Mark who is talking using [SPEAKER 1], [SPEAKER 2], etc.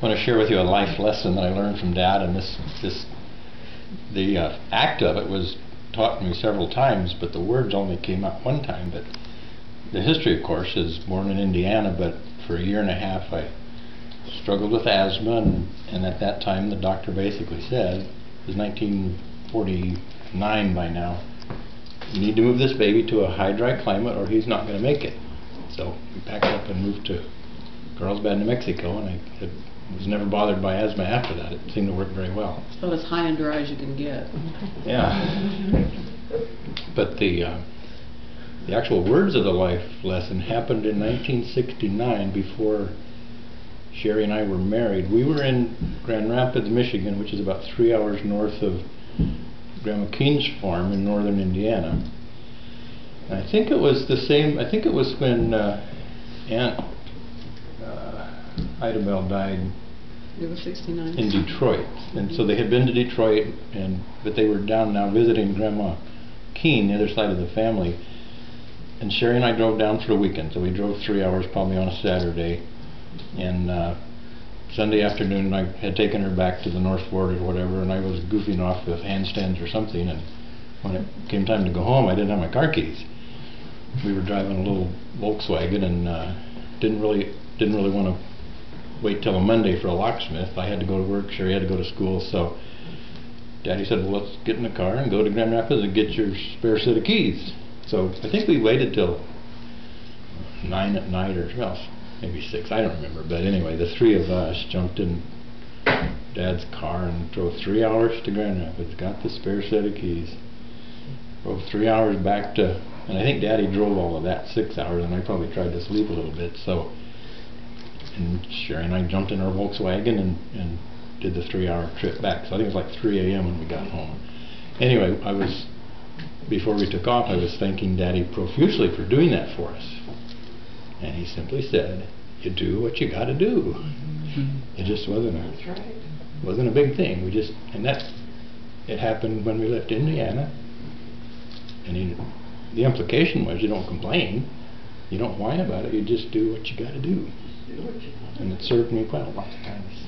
[SPEAKER 1] want to share with you a life lesson that I learned from Dad, and the act of it was taught me several times, but the words only came out one time. But the history, of course, is born in Indiana, but for a year and a half I struggled with asthma, and at that time the doctor basically said, it was 1949 by now, you need to move this baby to a high dry climate or he's not going to make it. So we packed up and moved to Carlsbad, New Mexico, and I was never bothered by asthma after that. It seemed to work very well.
[SPEAKER 2] So as high and dry as you can get.
[SPEAKER 1] Yeah. But the actual words of the life lesson happened in 1969, before Sherry and I were married. We were in Grand Rapids, Michigan, which is about 3 hours north of Grandma Keene's farm in northern Indiana. And I think it was the same, I think it was when Aunt Ida Bell died.
[SPEAKER 2] It was 69.
[SPEAKER 1] In Detroit. And so they had been to Detroit, but they were down now visiting Grandma Keene, the other side of the family. And Sherry and I drove down for a weekend, so we drove 3 hours probably on a Saturday. And Sunday afternoon I had taken her back to the North Ward or whatever, and I was goofing off with handstands or something, and when it came time to go home I didn't have my car keys. We were driving a little Volkswagen, and didn't really want to wait till a Monday for a locksmith. I had to go to work, Sherry had to go to school, so Daddy said, well, let's get in the car and go to Grand Rapids and get your spare set of keys. So I think we waited till 9 at night, or well, maybe 6, I don't remember, but anyway, the three of us jumped in Dad's car and drove 3 hours to Grand Rapids, got the spare set of keys, drove 3 hours back to, and I think Daddy drove all of that 6 hours, and I probably tried to sleep a little bit, so, and Sherry and I jumped in our Volkswagen and did the 3-hour trip back. So I think it was like 3 a.m. when we got home. Anyway, before we took off, I was thanking Daddy profusely for doing that for us. And he simply said, you do what you got to do. It just wasn't a big thing. It happened when we left Indiana. And the implication was, you don't complain, you don't whine about it, you just do what you got to do. And it served me well lots of times.